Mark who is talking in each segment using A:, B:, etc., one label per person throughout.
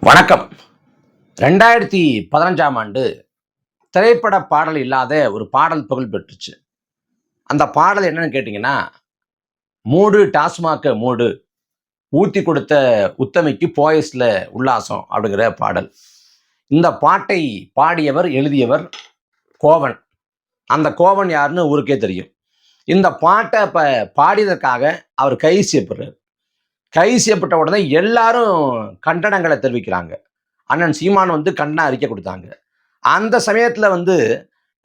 A: வணக்கம். 2015ஆம் ஆண்டு திரைப்பட பாடல் இல்லாத ஒரு பாடல் புகழ் பெற்றுச்சு. அந்த பாடல் என்னன்னு கேட்டீங்கன்னா, "மூடு டாஸ்மாக மூடு, ஊத்தி கொடுத்த உத்தமிக்கு போயஸ்ல உல்லாசம்" அப்படிங்கிற பாடல். இந்த பாட்டை பாடியவர், எழுதியவர் கோவன். அந்த கோவன் யாருன்னு ஊருக்கே தெரியும். இந்த பாட்ட பாடியதற்காக அவர் கைது செய்யப்படுறார். கைது செய்யப்பட்ட உடனே எல்லாரும் கண்டனங்கள தெரிவிக்கிறாங்க. அண்ணன் சீமான் கண்டன அறிக்கை குடுத்தாங்க. அந்த சமயத்துல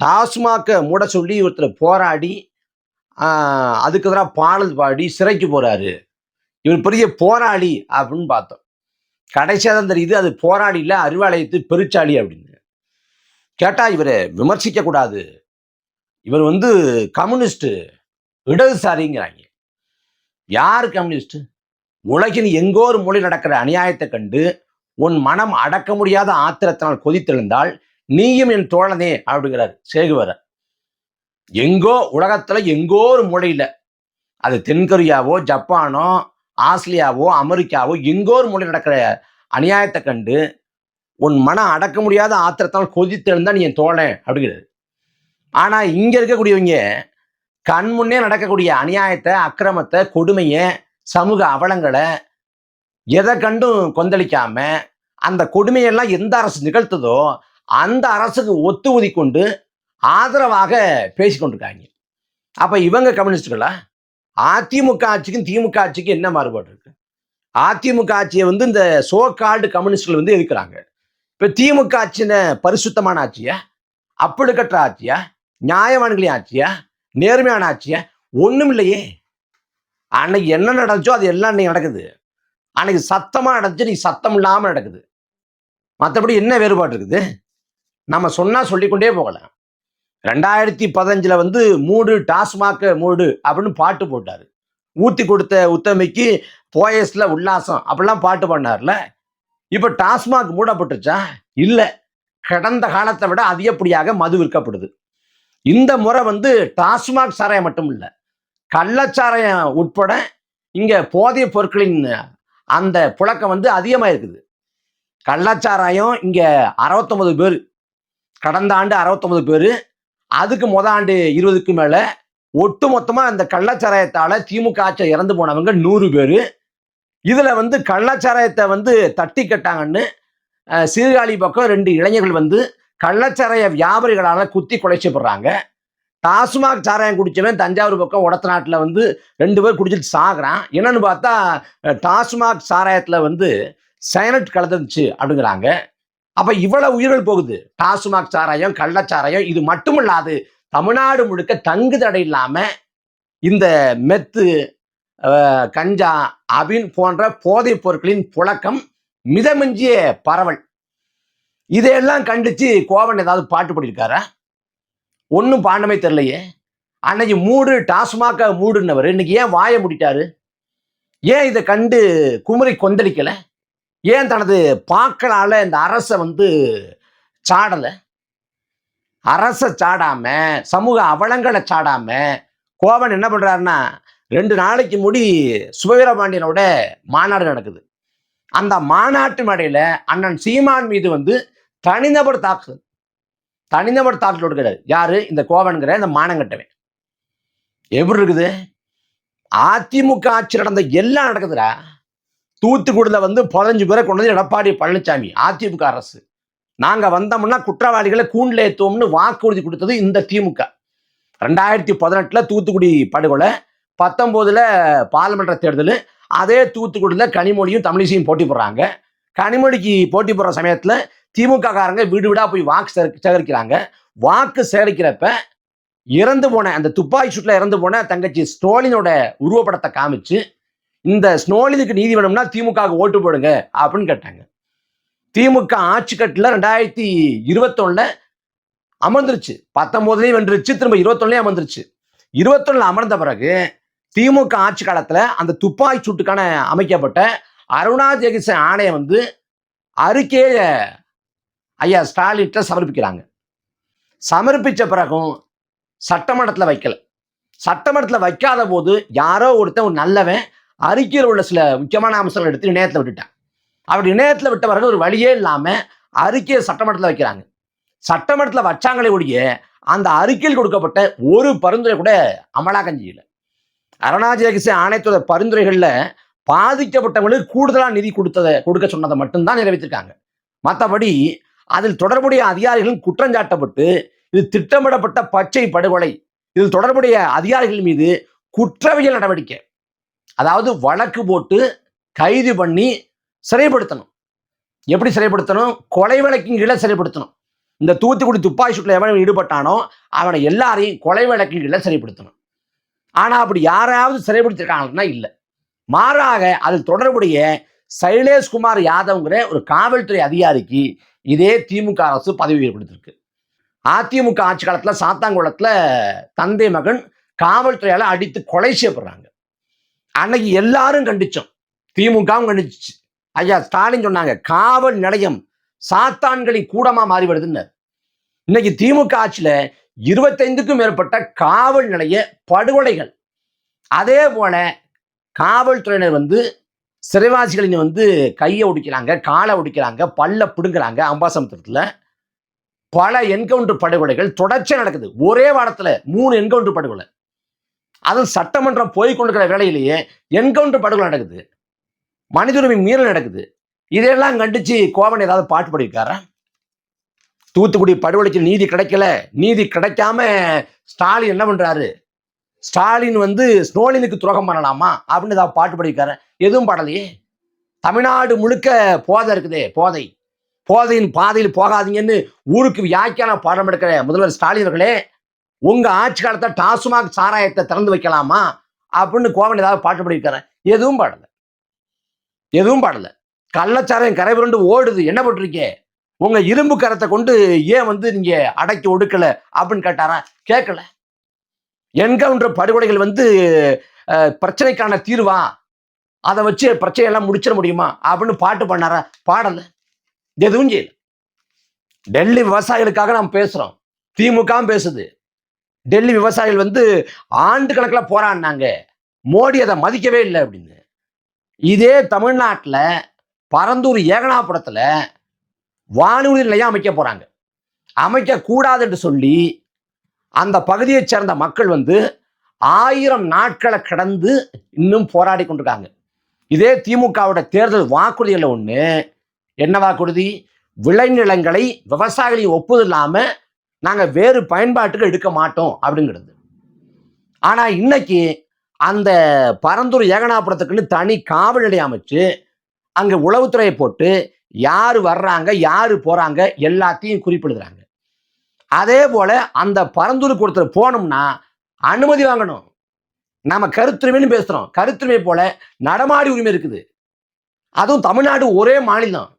A: டாஸ்மாக மூட சொல்லி ஒருத்தர் போராடி, அ அதுக்கு எதிரா பாடல் பாடி சிறைக்கு போறாரு. இவர் பெரிய போராளி அப்படின்னு பார்த்தோம். கடைசியா தான் தெரியுது அது போராளி இல்ல, அறிவாலயத்து பெருச்சாளி அப்படின்னு. கேட்டா இவர விமர்சிக்க கூடாது. இவர் கம்யூனிஸ்ட், இடதுசாரிங்கிறாங்க. யாரு கம்யூனிஸ்ட்? உலகின் எங்கோ ஒரு மூலையில் நடக்கிற அநியாயத்தை கண்டு உன் மனம் அடக்க முடியாத ஆத்திரத்தினால் கொதித்தெழுந்தால் நீயும் என் தோழனே அப்படிங்கிறார் சேகுவரர். எங்கோ உலகத்துல எங்கோ ஒரு மூலையில, அது தென்கொரியாவோ, ஜப்பானோ, ஆஸ்திரேலியாவோ, அமெரிக்காவோ, எங்கோ ஒரு மூலையில் நடக்கிற அநியாயத்தை கண்டு உன் மனம் அடக்க முடியாத ஆத்திரத்தினால் கொதித்தெழுந்தா நீ என் தோழன் அப்படிங்கிறாரு. ஆனா இங்க இருக்கக்கூடியவங்க கண் முன்னே நடக்கக்கூடிய அநியாயத்தை, அக்கிரமத்தை, கொடுமையை, சமூக அவலங்களை எதை கண்டும் கொந்தளிக்காம அந்த கொடுமையெல்லாம் எந்த அரசு நிகழ்த்ததோ அந்த அரசுக்கு ஒத்து ஊதி கொண்டு ஆதரவாக பேசிக்கொண்டிருக்காங்க. அப்ப இவங்க கம்யூனிஸ்டுகளா? அதிமுக ஆட்சிக்கும் திமுக ஆட்சிக்கும் என்ன மாறுபாடு இருக்கு? அதிமுக ஆட்சியை இந்த சோ கால்டு கம்யூனிஸ்டுகள் இருக்கிறாங்க. இப்ப திமுக ஆட்சின்னு பரிசுத்தமான ஆட்சியா, அப்பழுக்கற்ற ஆட்சியா, நியாயவான்களின் ஆட்சியா, நேர்மையான ஆட்சியா? ஒண்ணும் இல்லையே. அன்னைக்கு என்ன நடந்துச்சோ அது எல்லாம் இன்னைக்கு நடக்குது. அன்னைக்கு சத்தமா நடந்துச்சு, நீ சத்தம் இல்லாம நடக்குது. மற்றபடி என்ன வேறுபாடு இருக்குது? நம்ம சொன்னா சொல்லிக்கொண்டே போகலாம். 2015ல மூடு டாஸ்மாக மூடு அப்படின்னு பாட்டு போட்டாரு. ஊத்தி கொடுத்த உத்தமிக்கு போயஸ்ல உல்லாசம் அப்படிலாம் பாட்டு பண்ணார்ல. இப்ப டாஸ்மாக் மூடப்பட்டுச்சா? இல்ல. கடந்த காலத்தை விட அதிகப்படியாக மது விற்கப்படுது. இந்த முறை டாஸ்மாக் சாராயம் மட்டும் இல்ல, கள்ளச்சாராயம் உட்பட இங்க போதைப் பொருட்களின் அந்த புழக்கம் அதிகமா இருக்குது. கள்ளச்சாராயம் இங்க 69 பேர், கடந்த ஆண்டு 69 பேரு, அதுக்கு ஆண்டு 20க்கு மேல. ஒட்டு மொத்தமா அந்த கள்ளச்சாராயத்தால திமுக ஆட்சியில் இறந்து போனவங்க 100 பேரு. இதுல கள்ளச்சாராயத்தை தட்டி கட்டாங்கன்னு சீர்காழி பக்கம் 2 இளைஞர்கள் கள்ளச்சாராய வியாபாரிகளால குத்தி கொலை செய்யப்படுறாங்க. டாஸ்மாக் சாராயம் குடிச்சவன் தஞ்சாவூர் பக்கம் ஒடத்த நாட்டுல 2 பேர் குடிச்சிட்டு சாகுறான். என்னன்னு பார்த்தா டாஸ்மாக் சாராயத்துல சயனட் கலந்துருச்சு அப்படிங்கிறாங்க. அப்ப இவ்வளவு உயிர்கள் போகுது. டாஸ்மாக் சாராயம், கள்ளச்சாராயம் இது மட்டும் இல்லாது தமிழ்நாடு முழுக்க தங்கு தடை இல்லாம இந்த மெத்து, கஞ்சா, அபின் போன்ற போதைப் பொருட்களின் புழக்கம் மிதமிஞ்சிய பரவல். இதையெல்லாம் கண்டிச்சு கோவன் ஏதாவது பாட்டு பாடியிருக்காரா? ஒன்னும் பாண்டமே தெரியலையே. அன்னைக்கு மூடு டாஸ்மாக மூடுன்னவர் இன்னைக்கு ஏன் வாய முடிட்டாரு? ஏன் இதை கண்டு குமரி கொந்தளிக்கல? ஏன் தனது பாக்களால இந்த அரசை சாடல? அரச சாடாம, சமூக அவலங்களை சாடாம கோவன் என்ன பண்றாருன்னா, 2 நாளைக்கு முடி சுபவீரபாண்டியனோட மாநாடு நடக்குது. அந்த மாநாட்டு மேடையில அண்ணன் சீமான் மீது தனிநபர் தாக்குதல் கொடுக்கிறாரு. யாரு? இந்த கோவன்கிற இந்த மானங்கட்டவன். எப்படி இருக்குது? அதிமுக ஆட்சி நடந்த எல்லாம் நடக்குதுடா. தூத்துக்குடியில 15 பேரை கொண்டு எடப்பாடி பழனிசாமி அதிமுக அரசு. நாங்க வந்தோம்னா குற்றவாளிகளை கூண்டில் ஏத்துவோம்னு வாக்குறுதி கொடுத்தது இந்த திமுக. 2018ல தூத்துக்குடி படுகொலை, 19ல பார்லிமெண்ட் தேர்தல். அதே தூத்துக்குடியில கனிமொழியும் தமிழிசையும் போட்டி போடுறாங்க. கனிமொழிக்கு போட்டி போடுற சமயத்துல திமுக காரங்க வீடு வீடா போய் வாக்கு சேகரிக்கிறாங்க. வாக்கு சேகரிக்கிறப்ப இறந்து போன அந்த துப்பாக்கி சூட்ல இறந்து போன தங்கச்சி ஸ்டாலினோட உருவப்படத்தை காமிச்சு, இந்த ஸ்டாலினுக்கு நீதி வேணும்னா திமுக ஓட்டு போடுங்க அப்படின்னு கேட்டாங்க. திமுக ஆட்சி கட்டில 2021ல அமர்ந்துருச்சு. 19லயும் வென்றுச்சு, திரும்ப 21லயும் அமர்ந்துருச்சு. 21ல அமர்ந்த பிறகு திமுக ஆட்சி காலத்துல அந்த துப்பாக்கி சூட்டுக்கான அமைக்கப்பட்ட அருணா ஜெகதீச ஆணையம் அறிக்கையை ஐயா ஸ்டாலின் சமர்ப்பிக்கிறாங்க. சமர்ப்பிச்ச பிறகும் சட்டமன்றத்தில் வைக்கல. சட்டமன்றத்தில் வைக்காத போது யாரோ ஒருத்தன் நல்லவன் அறிக்கையில் உள்ள சில முக்கியமான அம்சங்கள் எடுத்து இணையத்தில் விட்டுட்டான். அப்படி இணையத்தில் விட்டவர்கள் ஒரு வழியே இல்லாம அறிக்கையை சட்டமன்றத்தில் வைக்கிறாங்க. சட்டமன்றத்தில் வச்சாங்களே ஒழிய அந்த அறிக்கையில் கொடுக்கப்பட்ட ஒரு பரிந்துரை கூட அமலாக்கம் செய்யல. அருணாச்சல ரகசிய ஆணையத்தோட பரிந்துரைகள்ல பாதிக்கப்பட்டவங்களுக்கு கூடுதலா நிதி கொடுக்க சொன்னதை மட்டும்தான் நிறைவேற்றிருக்காங்க. மற்றபடி அதில் தொடர்புடைய அதிகாரிகளும் குற்றஞ்சாட்டப்பட்டு இது திட்டமிடப்பட்ட பச்சை படுகொலை, இதில் தொடர்புடைய அதிகாரிகள் மீது குற்றவியல் நடவடிக்கை, அதாவது வழக்கு போட்டு கைது பண்ணி சிறைப்படுத்தணும். எப்படி சிறைப்படுத்தணும்? கொலை வழக்கின் கீழே சிறைப்படுத்தணும். இந்த தூத்துக்குடி துப்பாக்கி சூட்டில் எவன் ஈடுபட்டானோ அவனை எல்லாரையும் கொலை வழக்கின் கீழே சிறைப்படுத்தணும். ஆனா அப்படி யாராவது சிறைப்படுத்திருக்காங்கன்னா இல்லை. மாறாக அதில் தொடர்புடைய சைலேஷ்குமார் யாதவ்ங்கிற ஒரு காவல்துறை அதிகாரிக்கு இதே திமுக அரசு பதவி உயர்வு கொடுத்திருக்கு. அதிமுக ஆட்சி காலத்துல சாத்தாங்குளத்துல தந்தை மகன் காவல்துறையால அடித்து கொலை செய்யப்படுறாங்க. அன்னைக்கு எல்லாரும் கண்டிச்சோம், திமுகவும் கண்டிச்சு. ஐயா ஸ்டாலின் சொன்னாங்க காவல் நிலையம் சாத்தான்களின் கூடமா மாறி வருதுன்னு. இன்னைக்கு திமுக ஆட்சியில 25க்கும் மேற்பட்ட காவல் நிலைய படுகொலைகள். அதே போல காவல்துறையினர் சிறைவாசிகளின் கையை ஒடிக்கிறாங்க, காலை ஒடிக்கிறாங்க, பல்ல பிடுங்குறாங்க. அம்பாசமுத்திரத்துல பல என்கவுண்டர் படுகொலைகள் தொடர்ச்சியா நடக்குது. ஒரே வாரத்துல 3 என்கவுண்டர் படுகொலை. அதுவும் சட்டமன்றம் போய் கொண்டிருக்கிற வேளையிலேயே என்கவுண்டர் படுகொலை நடக்குது, மனித உரிமை மீறல் நடக்குது. இதெல்லாம் கண்டிச்சு கோவன் ஏதாவது பாட்டு பாடியிருக்காரா? தூத்துக்குடி படுகொலைக்கு நீதி கிடைக்கல, நீதி கிடைக்காம ஸ்டாலின் என்ன பண்றாரு? ஸ்டாலின் ஸ்னோலினுக்கு துரோகம் பண்ணலாமா அப்படின்னு ஏதாவது பாட்டு பாடியிருக்காரு? எதுவும் பாடலையே. தமிழ்நாடு முழுக்க போதை இருக்குதே, போதை, போதையின் பாதையில் போகாதீங்கன்னு ஊருக்கு வியாக்கியான பாடம் எடுக்கிற முதல்வர் ஸ்டாலின் அவர்களே, உங்க ஆட்சி காலத்தை டாஸ்மாக் சாராயத்தை திறந்து வைக்கலாமா அப்படின்னு கோவன் ஏதாவது பாட்டு பாடியிருக்காரு? எதுவும் பாடல, எதுவும் பாடல. கள்ளச்சாராயம் கரை புரண்டு ஓடுது, என்ன பண்ணிருக்கே? உங்க இரும்பு கரத்தை கொண்டு ஏன் நீங்க அடக்கி ஒடுக்கல அப்படின்னு கேட்டாரா? கேட்கல. என்கவுண்டர் படுகொலைகள் பிரச்சனைக்கான தீர்வா, அதை வச்சு பிரச்சனையெல்லாம் முடிச்சிட முடியுமா அப்படின்னு பாட்டு பண்ணாரா? பாடல, எதுவும் செய்யல. டெல்லி விவசாயிகளுக்காக நாம் பேசுறோம், திமுக பேசுது. டெல்லி விவசாயிகள் ஆண்டு கணக்கில் போராடினாங்க, மோடி அதை மதிக்கவே இல்லை அப்படின்னு. இதே தமிழ்நாட்டில் பரந்தூர் ஏகனாபுரத்துல வானூர்தி நிலையம் அமைக்க போறாங்க. அமைக்க கூடாது என்று சொல்லி அந்த பகுதியை சேர்ந்த மக்கள் 1000 நாட்களை கடந்து இன்னும் போராடி கொண்டிருக்காங்க. இதே திமுகவோட தேர்தல் வாக்குறுதிகள் ஒண்ணு என்ன வாக்குறுதி? விளைநிலங்களை விவசாயிகளை ஒப்புதல் இல்லாம நாங்க வேறு பயன்பாட்டுக்கு எடுக்க மாட்டோம் அப்படிங்கிறது. ஆனா இன்னைக்கு அந்த பரந்தூர் ஏகனாபுரத்துக்குன்னு தனி காவல் நிலையம் அமைச்சு அங்க உளவுத்துறையை போட்டு யாரு வர்றாங்க யாரு போறாங்க எல்லாத்தையும் குறிப்பிடுறாங்க. அதே போல அந்த பரந்தூருக்கு ஒருத்தர் போனோம்னா அனுமதி வாங்கணும். நாம கருத்துரிமைன்னு பேசுறோம், கருத்துரிமை போல நடமாடி உரிமை இருக்குது. அதுவும் தமிழ்நாடு ஒரே மாநிலம்,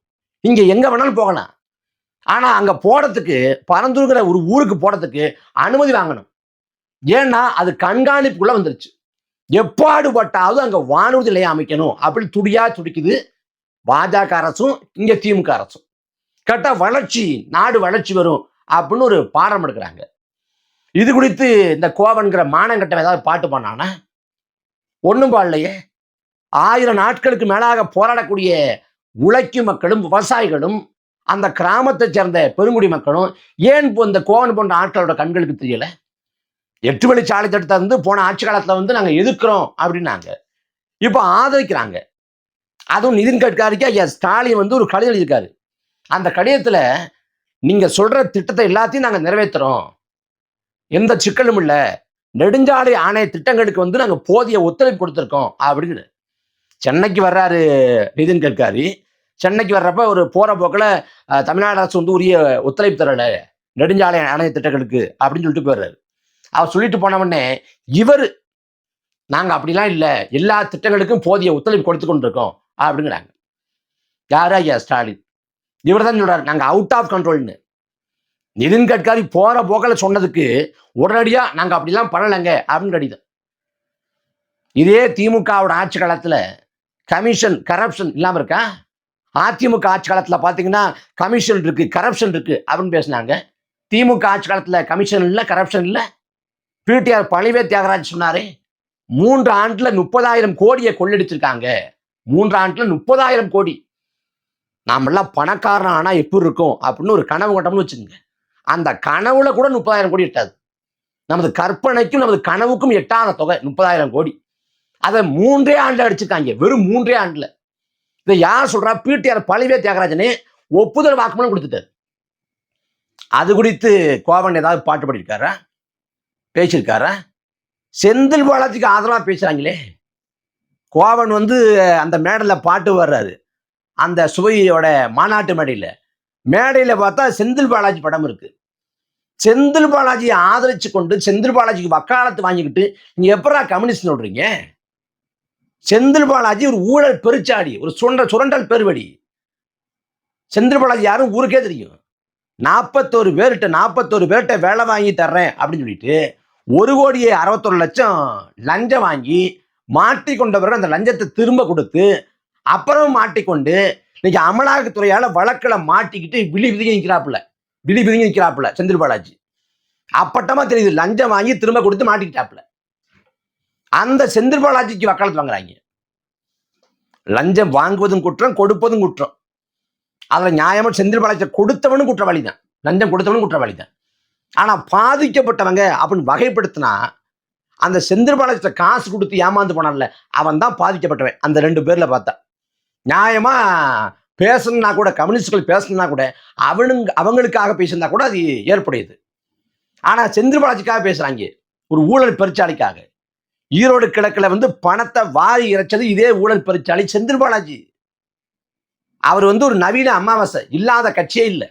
A: இங்க எங்க வேணாலும் போகலாம். ஆனா அங்க போறதுக்கு, பரந்தூர்ங்கிற ஒரு ஊருக்கு போறதுக்கு அனுமதி வாங்கணும். ஏன்னா அது கண்காணிப்புக்குள்ள வந்துருச்சு. எப்பாடுபட்டாவது அங்க வானூர்தி நிலையம் அமைக்கணும் அப்படி துடியா துடிக்குது பாஜக அரசும் இங்க திமுக அரசும். கேட்டா வளர்ச்சி, நாடு வளர்ச்சி வரும் அப்படின்னு ஒரு பாடம் எடுக்கிறாங்க. இது குறித்து இந்த கோவன்கிற மானங்கட்டம் ஏதாவது பாட்டு பண்ணானா? ஒண்ணும் பாடலையே. 1000 நாட்களுக்கு மேலாக போராடக்கூடிய உழைக்கும் மக்களும் விவசாயிகளும் அந்த கிராமத்தை சேர்ந்த பெருங்குடி மக்களும் ஏன் இந்த கோவன் போன்ற ஆட்களோட கண்களுக்கு தெரியல? 8 வழிச்சாலை திட்டத்தை போன ஆட்சி காலத்துல நாங்க எதிர்க்கிறோம் அப்படின்னாங்க, இப்ப ஆதரிக்கிறாங்க. அதுவும் நிதின் கட்காரிக்கு ஐயா ஸ்டாலின் ஒரு கடிதம் எழுதியிருக்காரு. அந்த கடிதத்துல நீங்க சொல்ற திட்டத்தை எல்லாத்தையும் நாங்க நிறைவேற்றுறோம், எந்த சிக்கலும் இல்லை, நெடுஞ்சாலை ஆணைய திட்டங்களுக்கு நாங்க போதிய ஒத்துழைப்பு கொடுத்துருக்கோம் அப்படின்னு. சென்னைக்கு வர்றாரு நிதின் கட்காரி. சென்னைக்கு வர்றப்ப ஒரு போற போக்கில் தமிழ்நாடு அரசு உரிய ஒத்துழைப்பு தரல நெடுஞ்சாலை ஆணைய திட்டங்களுக்கு அப்படின்னு சொல்லிட்டு போயிடுறாரு. அவர் சொல்லிட்டு போனவொடனே இவர் நாங்க அப்படிலாம் இல்லை, எல்லா திட்டங்களுக்கும் போதிய ஒத்துழைப்பு கொடுத்து கொண்டிருக்கோம் அப்படிங்கிறாங்க. யாரா? ஐயா ஸ்டாலின். இவர் தான் சொல்றாரு நாங்க அவுட் ஆஃப் கண்ட்ரோல்னு. நிதின் கட்காரி போற போக்கில் சொன்னதுக்கு உடனடியா நாங்க அப்படிலாம் பண்ணலைங்க அப்படின்னு கடிதம். இதே திமுகவோட ஆட்சி காலத்துல கமிஷன் கரப்ஷன் இல்லாம இருக்கா? அதிமுக ஆட்சி காலத்துல பாத்தீங்கன்னா கமிஷன் இருக்கு, கரப்ஷன் இருக்கு அப்படின்னு பேசினாங்க. திமுக ஆட்சி காலத்துல கமிஷன் இல்லை, கரப்ஷன் இல்லை. பிடிஆர் பழனிவே தியாகராஜ் சொன்னாரு 3 ஆண்டுல 30,000 கோடியை கொள்ளடிச்சிருக்காங்க. 3 ஆண்டுல 30,000 கோடி. நாமெல்லாம் பணக்காரன் ஆனா எப்படி இருக்கும் அப்படின்னு ஒரு கனவு கட்டம்னு வச்சுக்கோங்க. அந்த கனவுல கூட 30,000 கோடி எட்டாது. நமது கற்பனைக்கும் நமது கனவுக்கும் எட்டாத தொகை 30,000 கோடி. அதை 3 ஆண்டுல அடிச்சிருக்காங்க. வெறும் 3 ஆண்டுல. இதை யார் சொல்றா? பிடிஆர் பழனிவேல் தியாகராஜனே ஒப்புதல் வாக்குமூலம் கொடுத்துட்டாரு. அது குறித்து கோவன் ஏதாவது பாட்டு பாடியிருக்காரா? பேசியிருக்காரா? செந்தில் பாலாஜிக்கு ஆதரவா பேசுறாங்களே. கோவன் வந்து அந்த மேடையில பாட்டு வர்றாரு. அந்த சுவையோட மாநாட்டு மேடையில பார்த்தா செந்தில் பாலாஜி படம் இருக்கு. செந்தில் பாலாஜியை ஆதரிச்சு கொண்டு செந்தில் பாலாஜிக்கு வக்காலத்து வாங்கிக்கிட்டு நீங்க எப்படா கம்யூனிஸ்ட் சொல்றீங்க? செந்தில் பாலாஜி ஒரு ஊழல் பெருச்சாடி, ஒரு சுரண்டல் பெருவடி. செந்தில் பாலாஜி யாரும் ஊருக்கே தெரியும். 41 பேர்கிட்ட வேலை வாங்கி தர்றேன் அப்படின்னு சொல்லிட்டு 1,61,00,000 லஞ்சம் வாங்கி மாட்டிக்கொண்டவர்கள் அந்த லஞ்சத்தை திரும்ப கொடுத்து அப்புறம் மாட்டிக்கொண்டு இன்னைக்கு அமலாக்கத்துறையால வழக்கில் மாட்டிக்கிட்டு விழி பிதுங்கி நிற்கிறாப்புல செந்தில் பாலாஜி. அப்பட்டமா தெரியுது, லஞ்சம் வாங்கி திரும்ப கொடுத்து மாட்டிக்கிட்டாப்புல. அந்த செந்தில் பாலாஜிக்கு வக்காலத்து வாங்குறாங்க. லஞ்சம் வாங்குவதும் குற்றம், கொடுப்பதும் குற்றம். அதுல நியாயமா செந்தில் பாலாஜி கொடுத்தவனும் குற்றவாளி தான், லஞ்சம் கொடுத்தவனும் குற்றவாளி தான். ஆனா பாதிக்கப்பட்டவங்க அப்படின்னு வகைப்படுத்தினா அந்த செந்தில் பாலாஜி காசு கொடுத்து ஏமாந்து போனான்ல, அவன் தான் பாதிக்கப்பட்டவன். அந்த 2 பேர்ல பார்த்தா நியாயமா பேசணும்னா கூட, கம்யூனிஸ்டுகள் பேசணும்னா கூட அவங்களுக்காக பேசியிருந்தா கூட அது ஏற்புடையது. ஆனா செந்தில் பாலாஜிக்காக பேசுறாங்க, ஒரு ஊழல் பெருச்சாளிக்காக. ஈரோடு கிழக்குல வந்து பணத்தை வாரி இறைச்சது இதே ஊழல் பெருச்சாளி செந்தில் பாலாஜி. அவர் வந்து ஒரு நவீன அமாவாசை, இல்லாத கட்சியே இல்லை.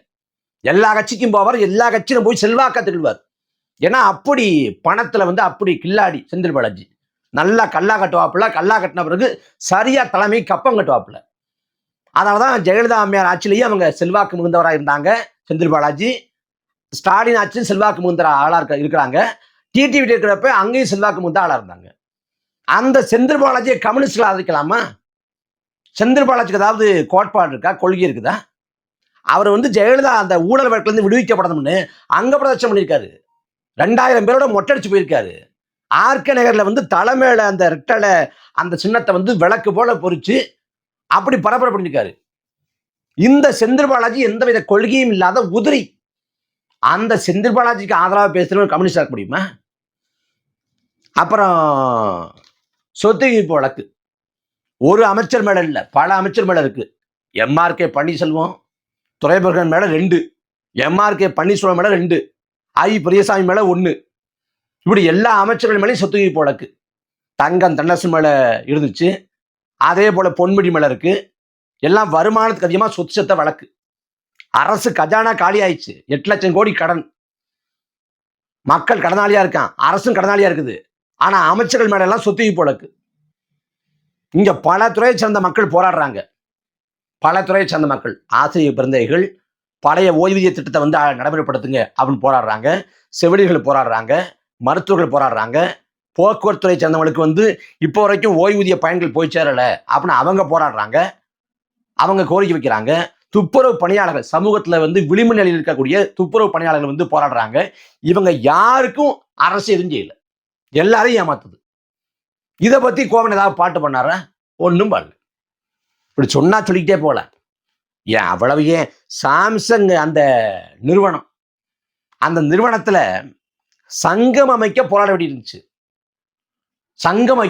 A: எல்லா கட்சிக்கும் போவார், எல்லா கட்சியிலும் போய் செல்வாக்க திகழ்வார். ஏன்னா அப்படி பணத்துல வந்து அப்படி கில்லாடி செந்தில் பாலாஜி. நல்லா கல்லா கட்டுவாப்புல, கல்லா கட்டின பிறகு சரியா தலைமை கப்பம் கட்டுவாப்புல. அதனாலதான் ஜெயலலிதா அம்மையார் ஆட்சியிலேயே அவங்க செல்வாக்கு மிகுந்தவராக இருந்தாங்க செந்தில் பாலாஜி. ஸ்டாலின் ஆட்சியும் செல்வாக்கு மிகுந்த ஆளா இருக்கிறாங்க. டிடிவி இருக்கிறப்ப அங்கேயும் செல்வாக்கு மிகுந்த ஆளா இருந்தாங்க. அந்த செந்தில் பாலாஜியை கம்யூனிஸ்ட்கள் ஆதரிக்கலாமா? செந்தில் பாலாஜிக்கு ஏதாவது கோட்பாடு இருக்கா, கொள்கை இருக்குதா? அவர் வந்து ஜெயலலிதா அந்த ஊழல் வழக்கிலிருந்து விடுவிக்கப்படணும்னு அங்க பிரதட்சம் பண்ணியிருக்காரு. 2000 பேரோட மொட்டடிச்சு போயிருக்காரு. ஆர்கே நகர்ல வந்து தலைமையில அந்த ரெட்டலை அந்த சின்னத்தை வந்து விளக்கு போல பொறிச்சு அப்படி பரபரப்பு பண்ணியிருக்காரு. இந்த செந்தில் பாலாஜி எந்தவித கொள்கையும் இல்லாத உதிரி. அந்த செந்தில் பாலாஜிக்கு ஆதரவாக பேசுறவங்க கம்யூனிஸ்ட் ஆக்க முடியுமா? அப்புறம் சொத்து குவிப்பு வழக்கு ஒரு அமைச்சர் மேல இல்ல, பல அமைச்சர் மேல இருக்கு. எம்ஆர்கே பன்னீர்செல்வம், துரைமுருகன் மேல 2, எம்ஆர்கே பன்னீர்செல்வம் மேல 2, ஐ பெரியசாமி மேல 1. இப்படி எல்லா அமைச்சர்கள் மேலேயும் சொத்து குவிப்பு வழக்கு. தங்கம் தென்னரசு மேல இருந்துச்சு, அதே போல பொன்முடி மேல இருக்கு. எல்லாம் வருமானத்துக்கு அதிகமா சொத்து செத்த வழக்கு. அரசு கஜானா காலி ஆயிடுச்சு, 8 லட்சம் கோடி கடன். மக்கள் கடனாளியா இருக்கான், அரசும் கடனாளியா இருக்குது. ஆனா அமைச்சர்கள் மேல எல்லாம் சொத்து குவிப்பு வழக்கு. இங்க பல துறையை சேர்ந்த மக்கள் போராடுறாங்க. பல துறையை சேர்ந்த மக்கள், ஆசிரியர் பிறந்தைகள் பழைய ஓய்வூதிய திட்டத்தை வந்து நடைமுறைப்படுத்துங்க அப்படின்னு போராடுறாங்க. செவிலியர்கள் போராடுறாங்க, மருத்துவர்கள் போராடுறாங்க. போக்குவரத்துறை சேர்ந்தவங்களுக்கு வந்து இப்போ வரைக்கும் ஓய்வூதிய பயன்கள் போய் சேரல அப்படின்னு அவங்க போராடுறாங்க, அவங்க கோரிக்கை வைக்கிறாங்க. துப்புரவு பணியாளர்கள், சமூகத்துல வந்து விளிம்பு நிலையில் இருக்கக்கூடிய துப்புரவு பணியாளர்கள் வந்து போராடுறாங்க. இவங்க யாருக்கும் அரசு எதுவும் செய்யல, எல்லாரையும் ஏமாத்துது. இதை பத்தி கோவன் ஏதாவது பாட்டு பண்ணாரா? ஒன்றும் பண்ணல. இப்படி சொன்னா சொல்லிக்கிட்டே போல. ஏன் அவ்வளவு, ஏன் சாம்சங் அந்த நிறுவனம், அந்த நிறுவனத்துல சங்கம் அமைக்க போராட வேண்டி இருந்துச்சு. சங்கம்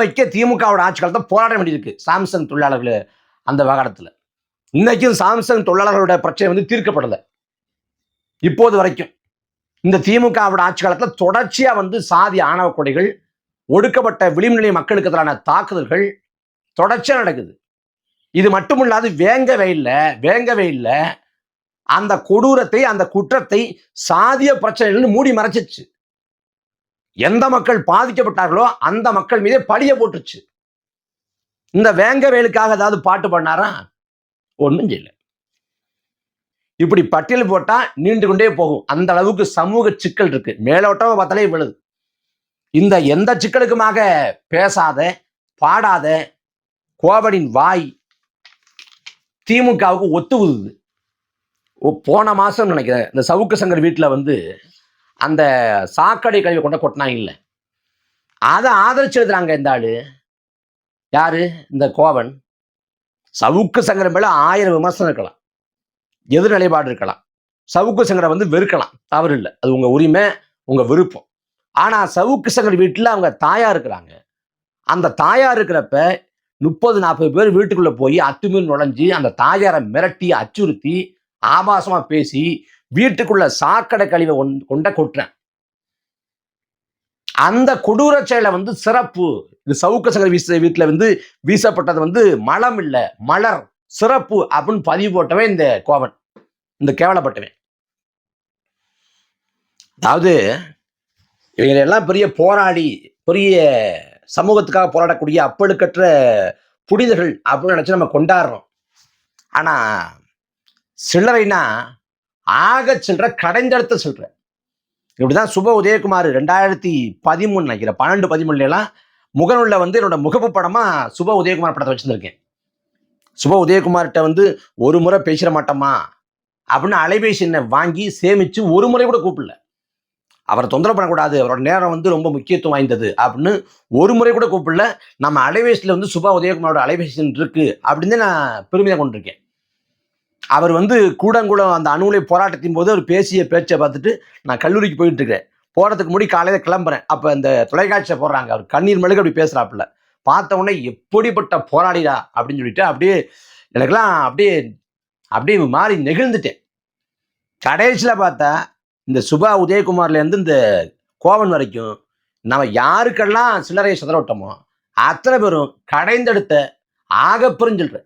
A: வைக்க திமுகவோட ஆட்சி காலத்தை போராட வேண்டியிருக்கு சாம்சங் தொழிலாளர்கள் அந்த விவகாரத்துல. இன்னைக்கும் சாம்சங் தொழிலாளர்களோட பிரச்சனை வந்து தீர்க்கப்படலை இப்போது வரைக்கும். இந்த திமுகவோட ஆட்சி காலத்துல தொடர்ச்சியா வந்து சாதி ஆணவ கொலைகள், ஒடுக்கப்பட்ட விளிம்பு நிலை மக்களுக்கு எதிரான தாக்குதல்கள் தொடர்ச்சியா நடக்குது. இது மட்டுமில்லாது வேங்கவே இல்லை அந்த கொடூரத்தை, அந்த குற்றத்தை சாதிய பிரச்சனைகள் மூடி மறைச்சிச்சு. எந்த மக்கள் பாதிக்கப்பட்டார்களோ அந்த மக்கள் மீதே பழிய போட்டுச்சு. இந்த வேங்கவேலுக்காக ஏதாவது பாட்டு பண்ணாரா? ஒன்றும் செய்யல. இப்படி பட்டியல் போட்டா நீண்டு கொண்டே போகும். அந்த அளவுக்கு சமூக சிக்கல் இருக்கு. மேலோட்டமா பார்த்தாலே விழுது. இந்த எந்த சிக்கலுக்குமாக பேசாத பாடாத கோவனின் வாய் திமுகவுக்கு ஒத்து உதுது. போன மாசம் நினைக்கிறேன், இந்த சவுக்கு சங்கர் வீட்டுல வந்து அந்த சாக்கடை கழிவை கொண்ட கொட்டினாங்க இல்லை, அதை ஆதரிச்சு எழுதுறாங்க இந்த ஆளு. யாரு? இந்த கோவன். சவுக்கு சங்கரம் மேல 1000 விமர்சனம் இருக்கலாம், எதிர் நிலைப்பாடு இருக்கலாம். சவுக்கு சங்கரை வந்து வெறுக்கலாம், தவறு இல்லை, அது உங்க உரிமை, உங்க விருப்பம். ஆனா சவுக்கு சங்கர் வீட்டுல அவங்க தாயா இருக்கிறாங்க. அந்த தாயா இருக்கிறப்ப 30-40 பேர் வீட்டுக்குள்ள போய் அத்துமீறி நுழைஞ்சு அந்த தாயாரை மிரட்டி அச்சுறுத்தி ஆபாசமா பேசி வீட்டுக்குள்ள சாக்கடை கழிவை கொண்ட கொட்டுறேன். அந்த கொடூர செயலை வந்து சிறப்பு, இது சவுக்கு சங்கர் வீட்டுல வந்து வீசப்பட்டது வந்து மலம் இல்ல மலர், சிறப்பு அப்படின்னு பதிவு போட்டவன் இந்த கோவன், இந்த கேவலப்பட்டவன். அதாவது இவங்க எல்லாம் பெரிய போராடி, பெரிய சமூகத்துக்காக போராடக்கூடிய அப்பழுக்கற்ற புனிதர்கள் அப்படின்னு நினைச்சு நம்ம கொண்டாடுறோம். ஆனா சில்லறைனா ஆக சில்லற, கடைந்தெடுத்த சில்லற. இப்படிதான் சுப உதயகுமார் 2013 நினைக்கிறேன், 12-13 முகநூல்ல வந்து என்னோட முகப்பு படமா சுப உதயகுமார் படத்தை வச்சிருந்திருக்கேன். சுப உதயகுமார்கிட்ட வந்து ஒரு முறை பேசிட மாட்டோமா அப்படின்னு அலைபேசி எண்ணை வாங்கி சேமிச்சு ஒரு முறை கூட கூப்பிடல. அவரை தொந்தரவு பண்ணக்கூடாது, அவரோட நேரம் வந்து ரொம்ப முக்கியத்துவம் வாய்ந்தது அப்படின்னு ஒரு முறை கூட கூப்பிடல. நம்ம அலைபேசியில் வந்து சுபா உதயகுமாரோட அலைபேசி இருக்கு அப்படின்னு நான் பெருமையாக கொண்டிருக்கேன். அவர் வந்து கூடங்குளம் அந்த அணுலை போராட்டத்தின் போது அவர் பேசிய பேச்சை பார்த்துட்டு நான் கல்லூரிக்கு போயிட்டு இருக்கேன். போறதுக்கு முன்னாடி காலையில் கிளம்புறேன். அப்போ இந்த தொலைக்காட்சியை போடுறாங்க, அவர் கண்ணீர் மழுக அப்படி பேசுறாப்புல. பார்த்த உடனே எப்படிப்பட்ட போராடிடா அப்படின்னு சொல்லிட்டு அப்படியே எனக்கெல்லாம் அப்படியே அப்படியே மாறி நெகிழ்ந்துட்டேன். கடைசியில் பார்த்தா இந்த சுபா உதயகுமார்ல இருந்து இந்த கோவன் வரைக்கும் நம்ம யாருக்கெல்லாம் சில்லறையை சிதற விட்டோமோ அத்தனை பேரும் கடைந்தெடுத்த ஆக புரிஞ்சில்ற